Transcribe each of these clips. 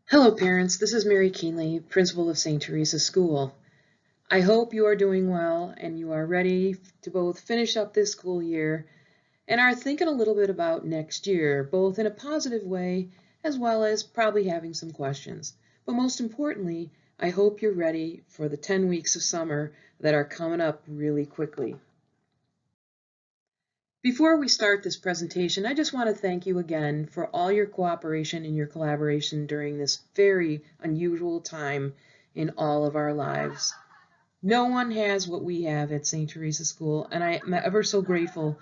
Hello parents, this is Mary Keenley, principal of St. Teresa's School. I hope you are doing well and you are ready to both finish up this school year and are thinking a little bit about next year, both in a positive way as well as probably having some questions. But most importantly, I hope you're ready for the 10 weeks of summer that are coming up really quickly. Before we start this presentation, I just want to thank you again for all your cooperation and your collaboration during this very unusual time in all of our lives. No one has what we have at St. Teresa's School, and I am ever so grateful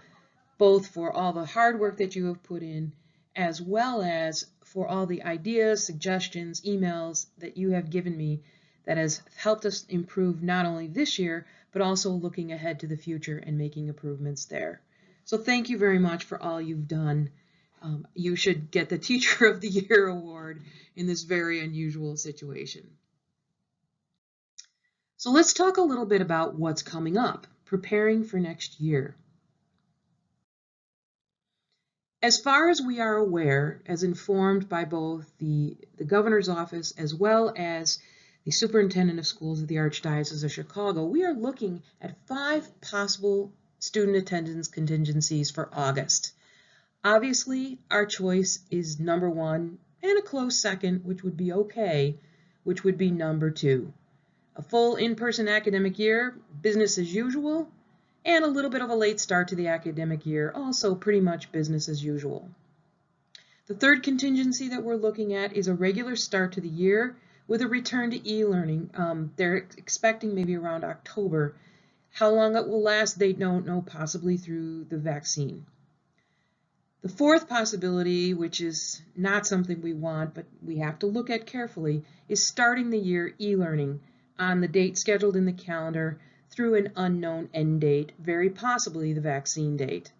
both for all the hard work that you have put in, as well as for all the ideas, suggestions, emails that you have given me that has helped us improve not only this year, but also looking ahead to the future and making improvements there. So thank you very much for all you've done. You should get the Teacher of the Year award in this very unusual situation. So let's talk a little bit about what's coming up, preparing for next year. As far as we are aware, as informed by both the governor's office as well as the superintendent of schools of the Archdiocese of Chicago, we are looking at 5 possible student attendance contingencies for August. Obviously, our choice is number 1 and a close second, which would be okay, which would be number 2. A full in-person academic year, business as usual, and a little bit of a late start to the academic year, also pretty much business as usual. The third contingency that we're looking at is a regular start to the year with a return to e-learning. They're expecting maybe around October. How long it will last, they don't know, possibly through the vaccine. The fourth possibility, which is not something we want, but we have to look at carefully, is starting the year e-learning on the date scheduled in the calendar through an unknown end date, very possibly the vaccine date.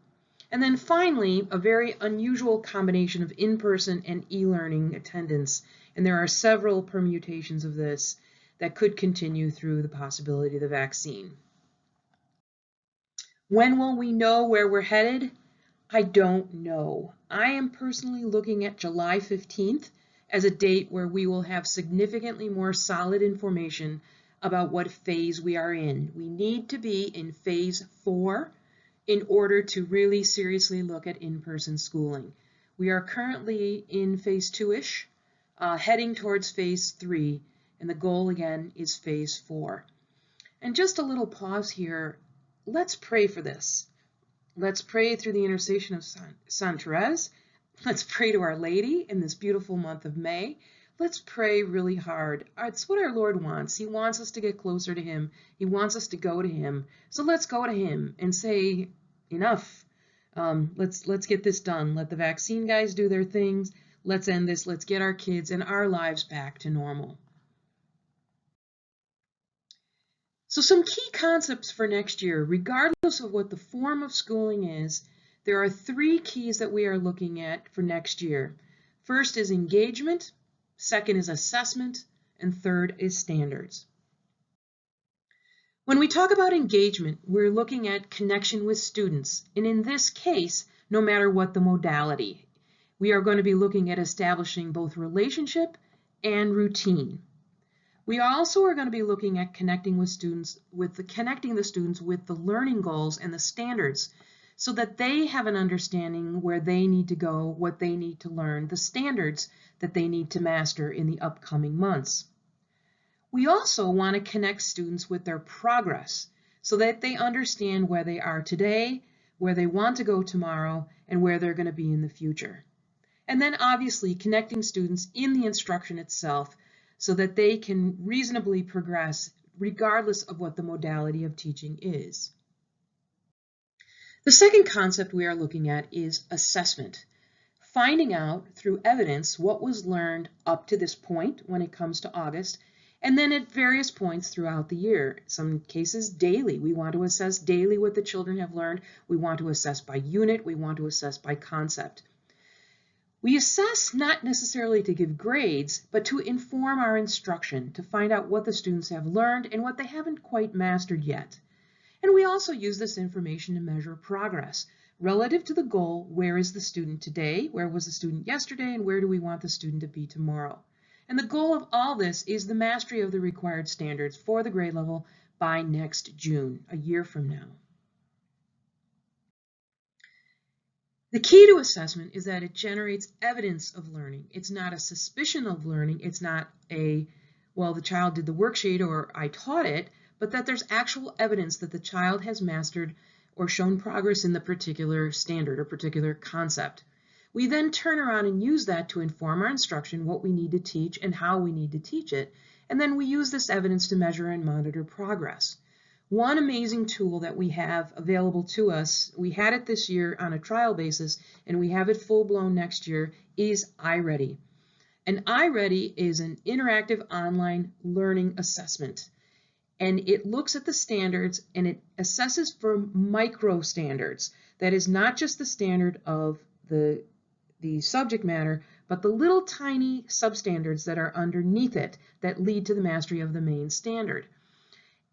And then finally, a very unusual combination of in-person and e-learning attendance, and there are several permutations of this that could continue through the possibility of the vaccine. When will we know where we're headed? I don't know. I am personally looking at July 15th as a date where we will have significantly more solid information about what phase we are in. We need to be in phase 4 in order to really seriously look at in-person schooling. We are currently in phase 2-ish, heading towards phase 3, and the goal again is phase 4. And just a little pause here. Let's pray for this. Let's pray through the intercession of Saint Therese. Let's pray to Our Lady in this beautiful month of May. Let's pray really hard. It's what our Lord wants. He wants us to get closer to Him. He wants us to go to Him. So let's go to Him and say, enough. Let's get this done. Let the vaccine guys do their things. Let's end this. Let's get our kids and our lives back to normal. So some key concepts for next year, regardless of what the form of schooling is, there are 3 keys that we are looking at for next year. First is engagement, second is assessment, and third is standards. When we talk about engagement, we're looking at connection with students, and in this case, no matter what the modality, we are going to be looking at establishing both relationship and routine. We also are going to be looking at connecting the students with the learning goals and the standards so that they have an understanding where they need to go, what they need to learn, the standards that they need to master in the upcoming months. We also want to connect students with their progress so that they understand where they are today, where they want to go tomorrow, and where they're going to be in the future. And then obviously connecting students in the instruction itself so that they can reasonably progress regardless of what the modality of teaching is. The second concept we are looking at is assessment. Finding out through evidence what was learned up to this point when it comes to August, and then at various points throughout the year. In some cases daily. We want to assess daily what the children have learned. We want to assess by unit. We want to assess by concept. We assess not necessarily to give grades, but to inform our instruction, to find out what the students have learned and what they haven't quite mastered yet. And we also use this information to measure progress. Relative to the goal, where is the student today? Where was the student yesterday? And where do we want the student to be tomorrow? And the goal of all this is the mastery of the required standards for the grade level by next June, a year from now. The key to assessment is that it generates evidence of learning. It's not a suspicion of learning. It's not a, well, the child did the worksheet or I taught it, but that there's actual evidence that the child has mastered or shown progress in the particular standard or particular concept. We then turn around and use that to inform our instruction, what we need to teach and how we need to teach it. And then we use this evidence to measure and monitor progress. One amazing tool that we have available to us, we had it this year on a trial basis, and we have it full-blown next year, is iReady. And iReady is an interactive online learning assessment. And it looks at the standards and it assesses for micro standards. That is not just the standard of the subject matter, but the little tiny substandards that are underneath it that lead to the mastery of the main standard.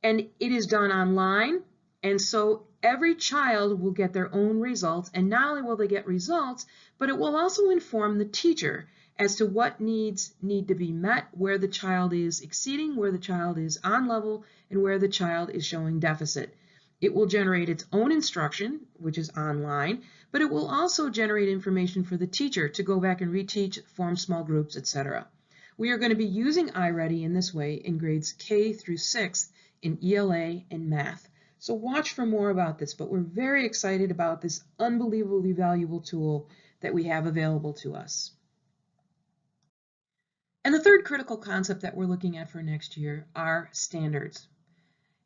And it is done online, and so every child will get their own results, and not only will they get results, but it will also inform the teacher as to what needs need to be met, where the child is exceeding, where the child is on level, and where the child is showing deficit. It will generate its own instruction, which is online, but it will also generate information for the teacher to go back and reteach, form small groups, etc. We are going to be using iReady in this way in grades K through 6th in ELA and math. So watch for more about this, but we're very excited about this unbelievably valuable tool that we have available to us. And the third critical concept that we're looking at for next year are standards.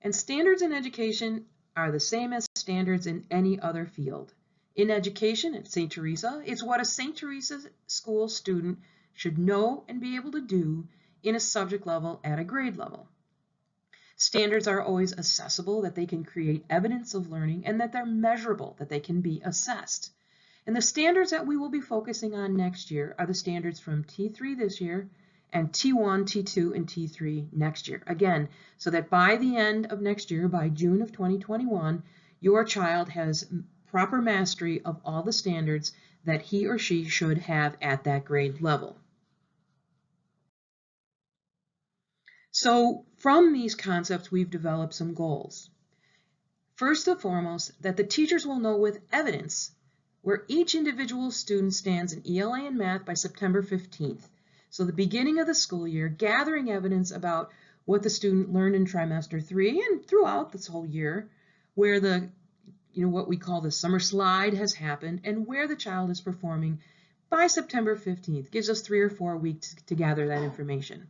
And standards in education are the same as standards in any other field. In education at St. Teresa, it's what a St. Teresa school student should know and be able to do in a subject level at a grade level. Standards are always accessible, that they can create evidence of learning, and that they're measurable, that they can be assessed. And the standards that we will be focusing on next year are the standards from T3 this year and T1, T2, and T3 next year. Again, so that by the end of next year, by June of 2021, your child has proper mastery of all the standards that he or she should have at that grade level. So from these concepts, we've developed some goals. First and foremost, that the teachers will know with evidence where each individual student stands in ELA and math by September 15th. So the beginning of the school year, gathering evidence about what the student learned in trimester 3 and throughout this whole year, where the, what we call the summer slide has happened and where the child is performing by September 15th. Gives us 3 or 4 weeks to gather that information.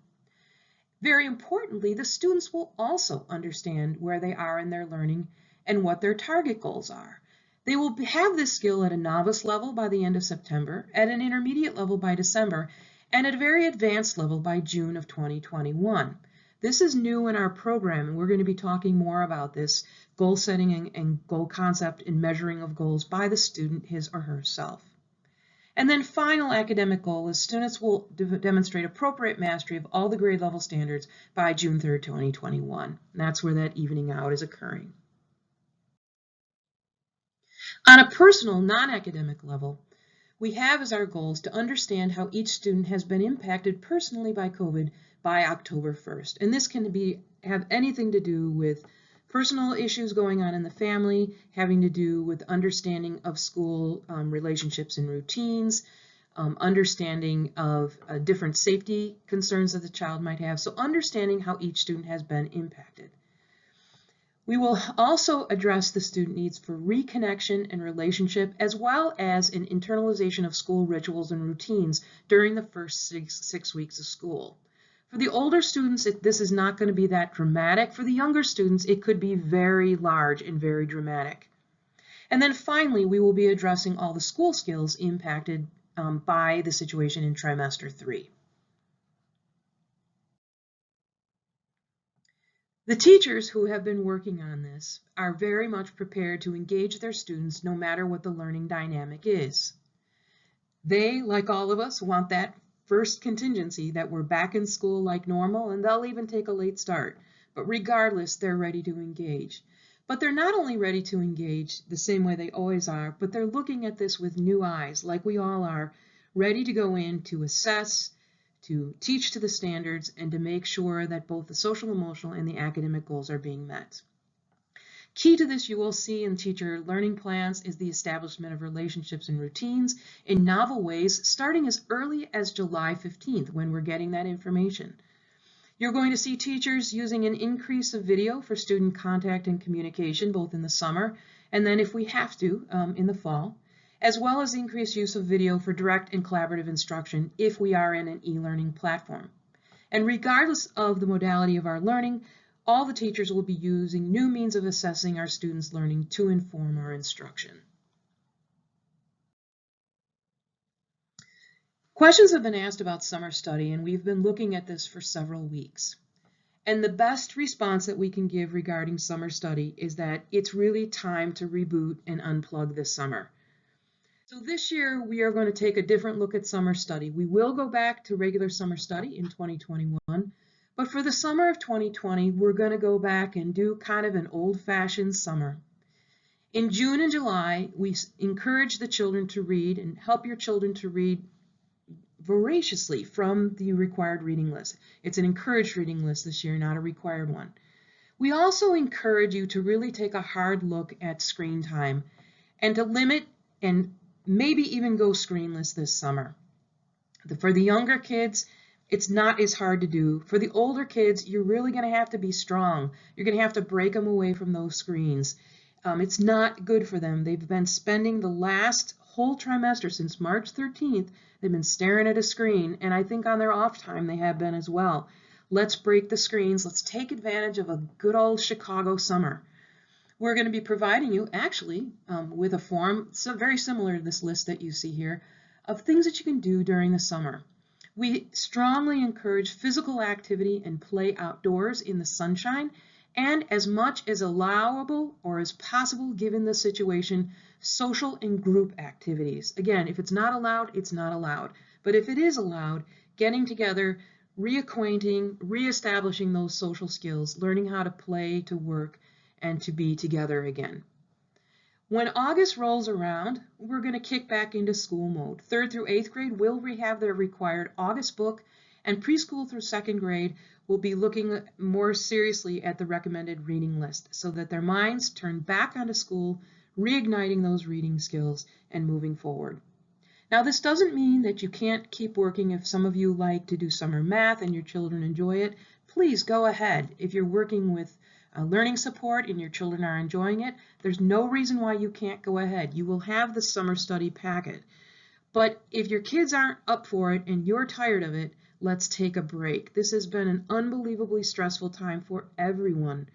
Very importantly, the students will also understand where they are in their learning and what their target goals are. They will have this skill at a novice level by the end of September, at an intermediate level by December, and at a very advanced level by June of 2021. This is new in our program, and we're going to be talking more about this goal setting and goal concept and measuring of goals by the student, his or herself. And then final academic goal is students will demonstrate appropriate mastery of all the grade level standards by June 3rd, 2021. And that's where that evening out is occurring. On a personal, non-academic level, we have as our goals to understand how each student has been impacted personally by COVID by October 1st. And this can have anything to do with personal issues going on in the family, having to do with understanding of school relationships and routines, understanding of different safety concerns that the child might have. So understanding how each student has been impacted. We will also address the student needs for reconnection and relationship, as well as an internalization of school rituals and routines during the first six weeks of school. For the older students, this is not going to be that dramatic. For the younger students, it could be very large and very dramatic. And then finally, we will be addressing all the school skills impacted by the situation in trimester 3. The teachers who have been working on this are very much prepared to engage their students no matter what the learning dynamic is. They, like all of us, want that first contingency that we're back in school like normal, and they'll even take a late start. But regardless, they're ready to engage. But they're not only ready to engage the same way they always are, but they're looking at this with new eyes, like we all are, ready to go in to assess, to teach to the standards, and to make sure that both the social, emotional, and the academic goals are being met. Key to this, you will see in teacher learning plans, is the establishment of relationships and routines in novel ways, starting as early as July 15th, when we're getting that information. You're going to see teachers using an increase of video for student contact and communication, both in the summer and then, if we have to, in the fall, as well as increased use of video for direct and collaborative instruction if we are in an e-learning platform. And regardless of the modality of our learning, all the teachers will be using new means of assessing our students' learning to inform our instruction. Questions have been asked about summer study, and we've been looking at this for several weeks. And the best response that we can give regarding summer study is that it's really time to reboot and unplug this summer. So this year we are going to take a different look at summer study. We will go back to regular summer study in 2021, but for the summer of 2020, we're going to go back and do kind of an old-fashioned summer. In June and July, we encourage the children to read and help your children to read voraciously from the required reading list. It's an encouraged reading list this year, not a required one. We also encourage you to really take a hard look at screen time and to limit and maybe even go screenless this summer. For the younger kids, it's not as hard to do. For the older kids, you're really going to have to be strong. You're going to have to break them away from those screens. It's not good for them. They've been spending the last whole trimester since March 13th. They've been staring at a screen, and I think on their off time they have been as well. Let's break the screens. Let's take advantage of a good old Chicago summer. We're going to be providing you actually with a form very similar to this list that you see here of things that you can do during the summer. We strongly encourage physical activity and play outdoors in the sunshine, and as much as allowable or as possible given the situation, social and group activities. Again, if it's not allowed, it's not allowed. But if it is allowed, getting together, reacquainting, reestablishing those social skills, learning how to play, to work, and to be together again. When August rolls around, we're going to kick back into school mode. 3rd through 8th grade will have their required August book, and preschool through 2nd grade will be looking more seriously at the recommended reading list so that their minds turn back onto school, reigniting those reading skills and moving forward. Now, this doesn't mean that you can't keep working. If some of you like to do summer math and your children enjoy it, please go ahead. If you're working with learning support and your children are enjoying it, there's no reason why you can't go ahead. You will have the summer study packet. But if your kids aren't up for it and you're tired of it, let's take a break. This has been an unbelievably stressful time for everyone.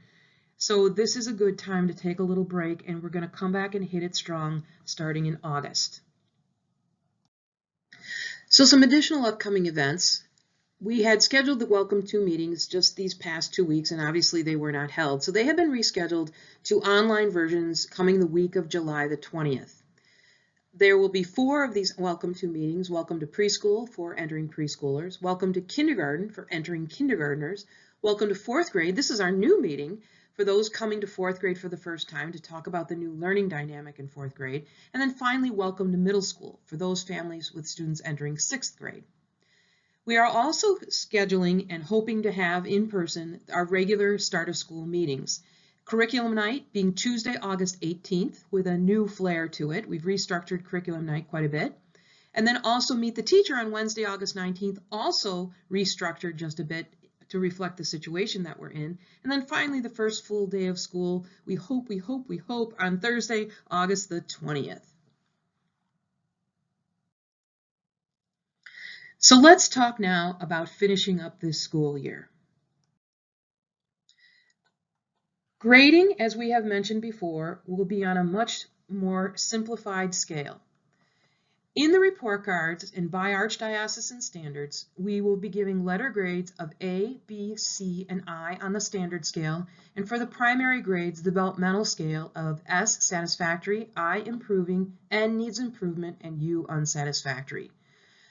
So this is a good time to take a little break, and we're going to come back and hit it strong starting in August. So some additional upcoming events. We had scheduled the Welcome To meetings just these past 2 weeks, and obviously they were not held. So they have been rescheduled to online versions coming the week of July the 20th. There will be 4 of these Welcome To meetings. Welcome to Preschool for entering preschoolers. Welcome to Kindergarten for entering kindergartners. Welcome to 4th grade. This is our new meeting for those coming to 4th grade for the first time to talk about the new learning dynamic in 4th grade. And then finally, Welcome to Middle School for those families with students entering 6th grade. We are also scheduling and hoping to have in person our regular start of school meetings. Curriculum night being Tuesday, August 18th with a new flair to it. We've restructured curriculum night quite a bit. And then also meet the teacher on Wednesday, August 19th, also restructured just a bit to reflect the situation that we're in. And then finally, the first full day of school, we hope on Thursday, August the 20th. So let's talk now about finishing up this school year. Grading, as we have mentioned before, will be on a much more simplified scale. In the report cards and by Archdiocesan standards, we will be giving letter grades of A, B, C, and I on the standard scale, and for the primary grades, the developmental scale of S, satisfactory, I, improving, N, needs improvement, and U, unsatisfactory.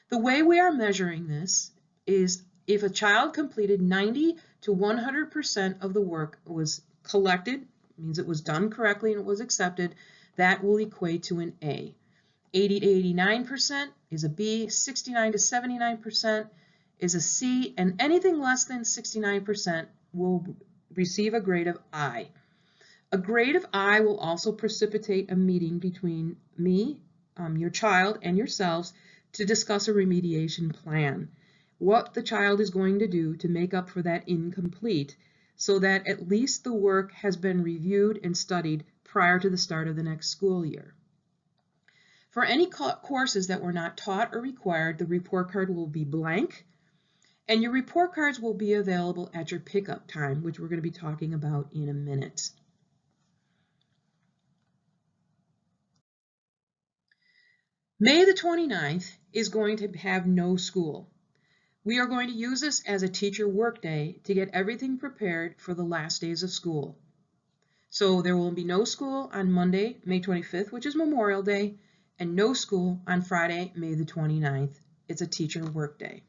The way we are measuring this is if a child completed 90 to 100% of the work was collected, means it was done correctly and it was accepted, that will equate to an A. 80 to 89% is a B, 69 to 79% is a C, and anything less than 69% will receive a grade of I. A grade of I will also precipitate a meeting between me, your child, and yourselves to discuss a remediation plan, what the child is going to do to make up for that incomplete, so that at least the work has been reviewed and studied prior to the start of the next school year. For any courses that were not taught or required, the report card will be blank, and your report cards will be available at your pickup time, which we're going to be talking about in a minute. May the 29th is going to have no school. We are going to use this as a teacher workday to get everything prepared for the last days of school. So there will be no school on Monday, May 25th, which is Memorial Day, and no school on Friday, May the 29th. It's a teacher workday.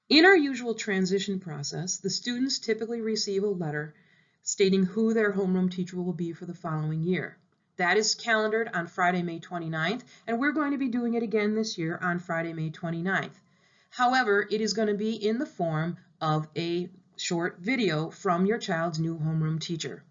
In our usual transition process, the students typically receive a letter stating who their homeroom teacher will be for the following year. That is calendared on Friday, May 29th, and we're going to be doing it again this year on Friday, May 29th. However, it is going to be in the form of a short video from your child's new homeroom teacher.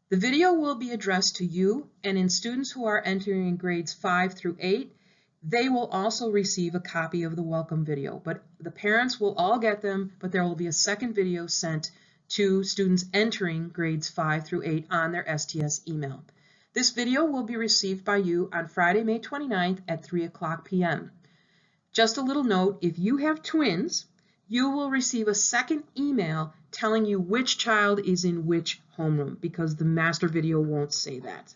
The video will be addressed to you, and in students who are entering grades 5 through 8, they will also receive a copy of the welcome video, but the parents will all get them, but there will be a second video sent to students entering grades 5 through 8 on their STS email. This video will be received by you on Friday, May 29th at 3:00 p.m. Just a little note, if you have twins, you will receive a second email telling you which child is in which homeroom, because the master video won't say that.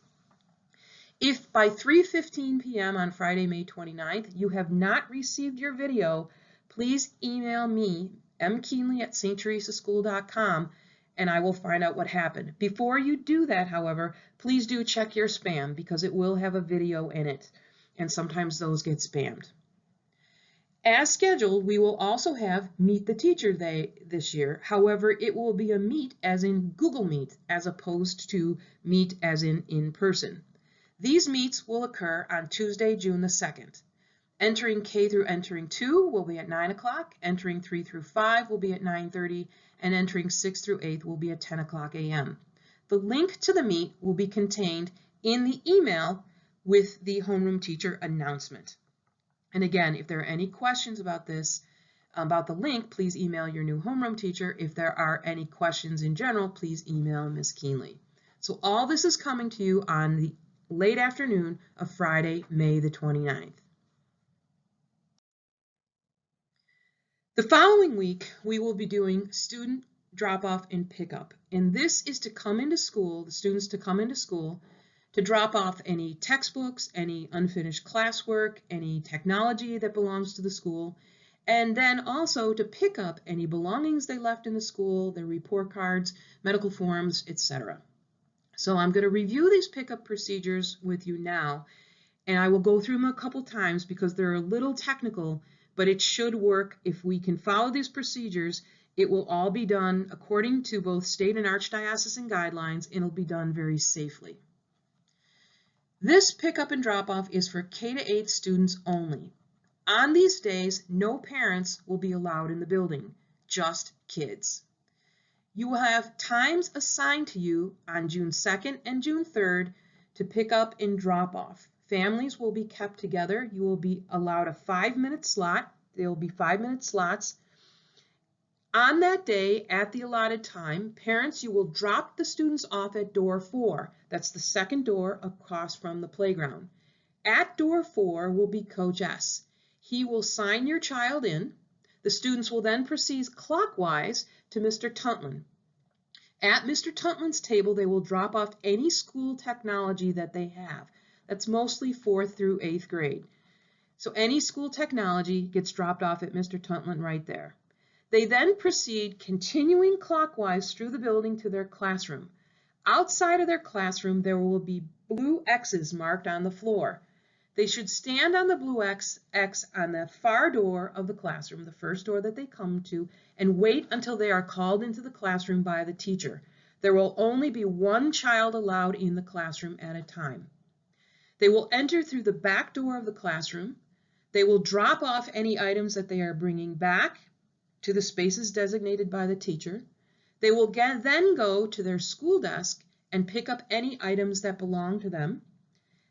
If by 3:15 p.m. on Friday, May 29th, you have not received your video, please email me, mkeenly@stteresaschool.com, and I will find out what happened. Before you do that, however, please do check your spam, because it will have a video in it, and sometimes those get spammed. As scheduled, we will also have Meet the Teacher Day this year. However, it will be a meet as in Google Meet, as opposed to meet as in person. These meets will occur on Tuesday, June the 2nd. Entering K through entering 2 will be at 9 o'clock, entering 3 through 5 will be at 9:30, and entering 6 through 8 will be at 10:00 a.m. The link to the meet will be contained in the email with the homeroom teacher announcement. And again, if there are any questions about this, about the link, please email your new homeroom teacher. If there are any questions in general, please email Ms. Keenly. So all this is coming to you on the late afternoon of Friday, May the 29th. The following week, we will be doing student drop-off and pickup. And this is to come into school, the students to come into school, to drop off any textbooks, any unfinished classwork, any technology that belongs to the school, and then also to pick up any belongings they left in the school, their report cards, medical forms, etc. So I'm going to review these pickup procedures with you now, and I will go through them a couple times because they're a little technical, but it should work. If we can follow these procedures, it will all be done according to both state and archdiocesan guidelines, and it'll be done very safely. This pickup and drop-off is for K-8 students only. On these days, no parents will be allowed in the building, just kids. You will have times assigned to you on June 2nd and June 3rd to pick up and drop off. Families will be kept together. You will be allowed a 5-minute slot. There will be 5-minute slots. On that day, at the allotted time, parents, you will drop the students off at door 4. That's the second door across from the playground. At door 4 will be Coach S. He will sign your child in. The students will then proceed clockwise to Mr. Tuntlin. At Mr. Tuntlin's table, they will drop off any school technology that they have. That's mostly 4th through 8th grade. So any school technology gets dropped off at Mr. Tuntlin right there. They then proceed continuing clockwise through the building to their classroom. Outside of their classroom, there will be blue X's marked on the floor. They should stand on the blue X on the far door of the classroom, the first door that they come to, and wait until they are called into the classroom by the teacher. There will only be one child allowed in the classroom at a time. They will enter through the back door of the classroom. They will drop off any items that they are bringing back to the spaces designated by the teacher. They will then go to their school desk and pick up any items that belong to them.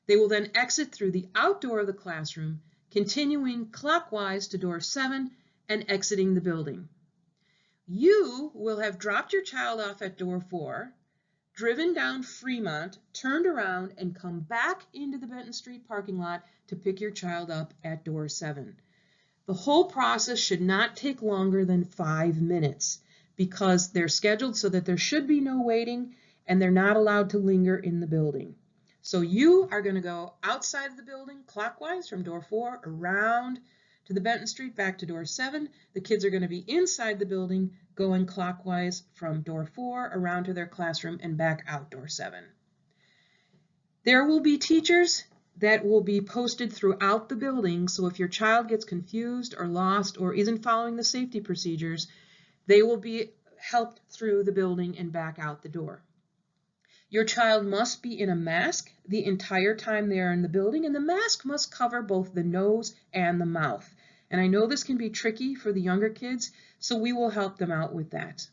They will then exit through the outdoor of the classroom, continuing clockwise to door 7 and exiting the building. You will have dropped your child off at door 4, driven down Fremont, turned around, and come back into the Benton Street parking lot to pick your child up at door 7. The whole process should not take longer than 5 minutes because they're scheduled so that there should be no waiting and they're not allowed to linger in the building. So you are going to go outside of the building clockwise from door 4 around to the Benton Street back to door 7. The kids are going to be inside the building going clockwise from door 4 around to their classroom and back out door 7. There will be teachers that will be posted throughout the building, so if your child gets confused or lost or isn't following the safety procedures, they will be helped through the building and back out the door. Your child must be in a mask the entire time they are in the building, and the mask must cover both the nose and the mouth. And I know this can be tricky for the younger kids, so we will help them out with that.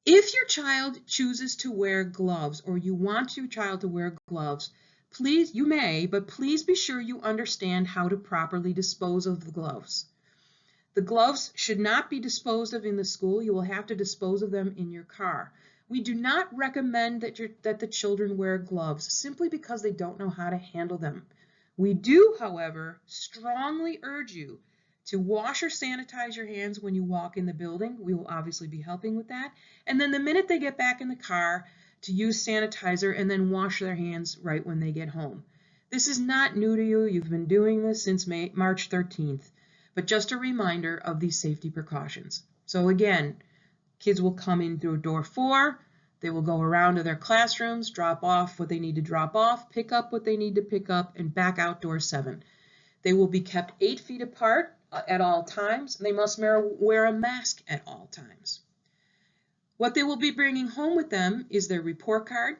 If your child chooses to wear gloves or you want your child to wear gloves, please, you may, but please be sure you understand how to properly dispose of the gloves. The gloves should not be disposed of in the school. You will have to dispose of them in your car. We do not recommend that the children wear gloves simply because they don't know how to handle them. We do, however, strongly urge you to wash or sanitize your hands when you walk in the building. We will obviously be helping with that. And then the minute they get back in the car, to use sanitizer and then wash their hands right when they get home. This is not new to you. You've been doing this since March 13th. But just a reminder of these safety precautions. So again, kids will come in through door 4, they will go around to their classrooms, drop off what they need to drop off, pick up what they need to pick up, and back out door 7. They will be kept 8 feet apart at all times, and they must wear a mask at all times. What they will be bringing home with them is their report card,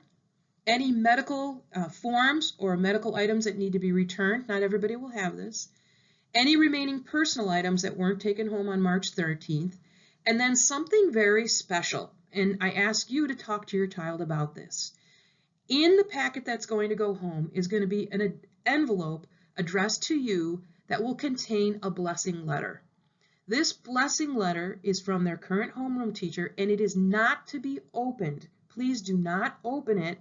any medical forms or medical items that need to be returned. Not everybody will have this. Any remaining personal items that weren't taken home on March 13th, and then something very special. And I ask you to talk to your child about this. In the packet that's going to go home is going to be an envelope addressed to you that will contain a blessing letter. This blessing letter is from their current homeroom teacher, and it is not to be opened. Please do not open it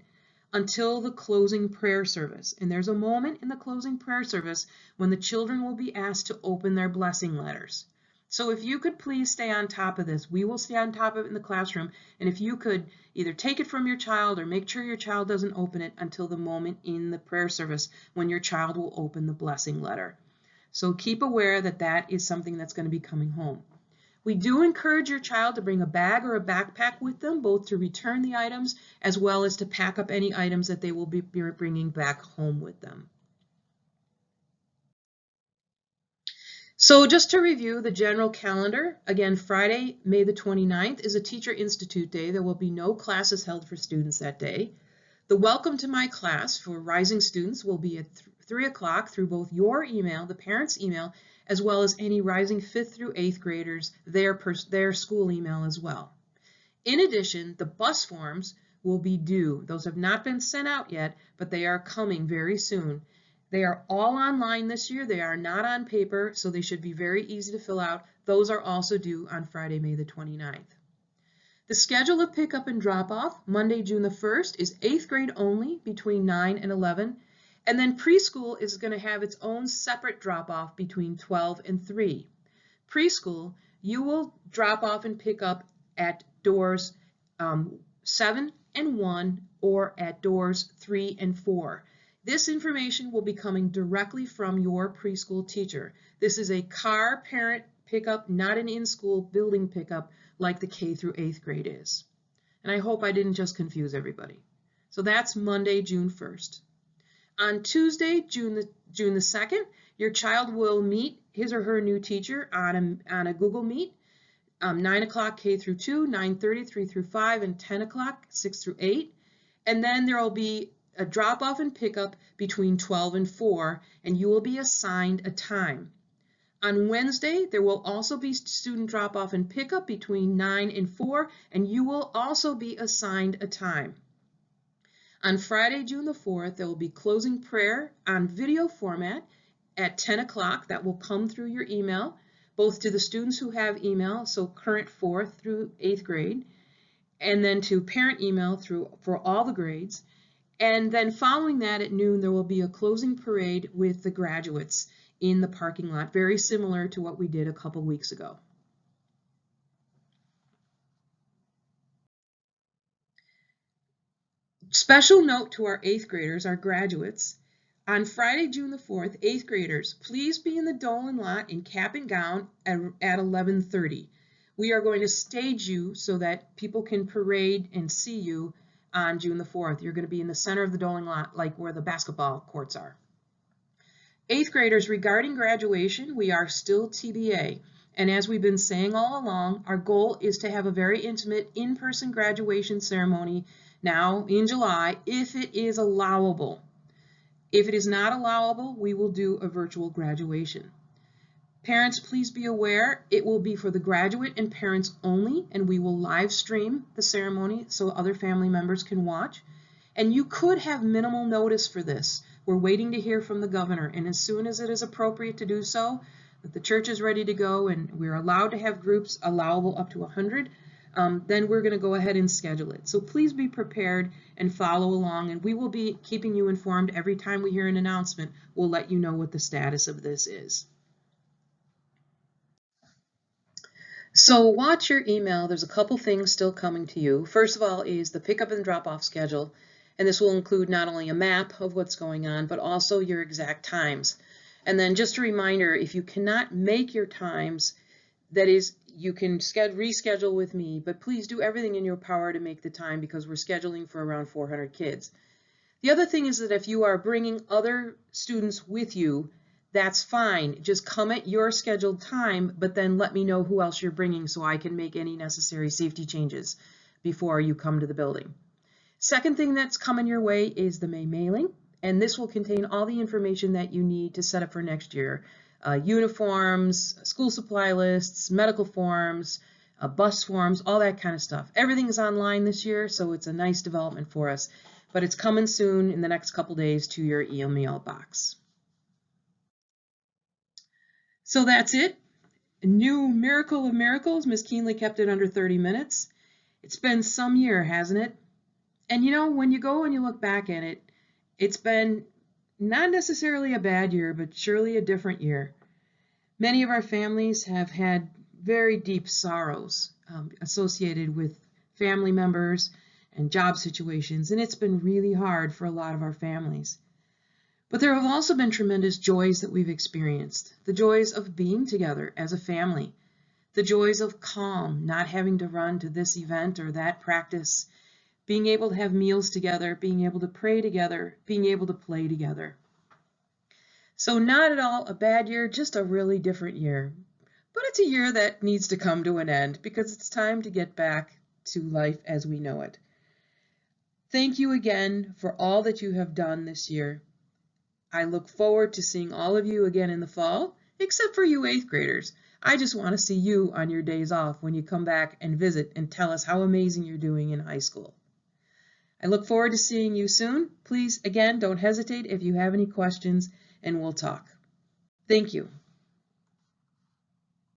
until the closing prayer service. And there's a moment in the closing prayer service when the children will be asked to open their blessing letters. So if you could please stay on top of this, we will stay on top of it in the classroom. And if you could either take it from your child or make sure your child doesn't open it until the moment in the prayer service when your child will open the blessing letter. So keep aware that that is something that's going to be coming home. We do encourage your child to bring a bag or a backpack with them, both to return the items as well as to pack up any items that they will be bringing back home with them. So just to review the general calendar, again, Friday, May the 29th is a Teacher Institute Day. There will be no classes held for students that day. The welcome to my class for rising students will be at 3 o'clock through both your email, the parents' email, as well as any rising 5th through 8th graders, their school email as well. In addition, the bus forms will be due. Those have not been sent out yet, but they are coming very soon. They are all online this year. They are not on paper, so they should be very easy to fill out. Those are also due on Friday, May the 29th. The schedule of pickup and drop-off, Monday, June the 1st, is 8th grade only between 9 and 11. And then preschool is going to have its own separate drop-off between 12 and 3. Preschool, you will drop off and pick up at doors 7 and 1 or at doors 3 and 4. This information will be coming directly from your preschool teacher. This is a car parent pickup, not an in-school building pickup like the K through 8th grade is. And I hope I didn't just confuse everybody. So that's Monday, June 1st. On Tuesday, June the 2nd, your child will meet his or her new teacher on a Google Meet. 9 o'clock K through 2, 9:30, 3 through 5, and 10 o'clock, 6 through 8. And then there will be a drop-off and pickup between 12 and 4, and you will be assigned a time. On Wednesday, there will also be student drop-off and pickup between 9 and 4, and you will also be assigned a time. On Friday, June the 4th, there will be closing prayer on video format at 10 o'clock. That will come through your email, both to the students who have email, so current 4th through 8th grade, and then to parent email for all the grades. And then following that at noon, there will be a closing parade with the graduates in the parking lot, very similar to what we did a couple weeks ago. Special note to our 8th graders, our graduates. On Friday, June the 4th, 8th graders, please be in the Dolan lot in cap and gown at 11:30. We are going to stage you so that people can parade and see you on June the 4th. You're going to be in the center of the Dolan lot, like where the basketball courts are. 8th graders, regarding graduation, we are still TBA. And as we've been saying all along, our goal is to have a very intimate in-person graduation ceremony now in July, if it is allowable. If it is not allowable, we will do a virtual graduation. Parents, please be aware, it will be for the graduate and parents only, and we will live stream the ceremony so other family members can watch. And you could have minimal notice for this. We're waiting to hear from the governor, and as soon as it is appropriate to do so, that the church is ready to go and we're allowed to have groups allowable up to 100, then we're going to go ahead and schedule it. So please be prepared and follow along, and we will be keeping you informed every time we hear an announcement. We'll let you know what the status of this is. So watch your email. There's a couple things still coming to you. First of all is the pickup and drop-off schedule, and this will include not only a map of what's going on, but also your exact times. And then just a reminder, if you cannot make your times, that is, you can reschedule with me, but please do everything in your power to make the time because we're scheduling for around 400 kids. The other thing is that if you are bringing other students with you, that's fine. Just come at your scheduled time, but then let me know who else you're bringing so I can make any necessary safety changes before you come to the building. Second thing that's coming your way is the May mailing, and this will contain all the information that you need to set up for next year. Uniforms, school supply lists, medical forms, bus forms, all that kind of stuff. Everything is online this year, so it's a nice development for us, but it's coming soon in the next couple days to your email box. So that's it. A new miracle of miracles. Ms. Keenly kept it under 30 minutes. It's been some year, hasn't it? And you know, when you go and you look back at it, it's been not necessarily a bad year, but surely a different year. Many of our families have had very deep sorrows associated with family members and job situations, and it's been really hard for a lot of our families. But there have also been tremendous joys that we've experienced. The joys of being together as a family, the joys of calm, not having to run to this event or that practice, being able to have meals together, being able to pray together, being able to play together. So not at all a bad year, just a really different year. But it's a year that needs to come to an end because it's time to get back to life as we know it. Thank you again for all that you have done this year. I look forward to seeing all of you again in the fall, except for you 8th graders. I just want to see you on your days off when you come back and visit and tell us how amazing you're doing in high school. I look forward to seeing you soon. Please, again, don't hesitate if you have any questions, and we'll talk. Thank you.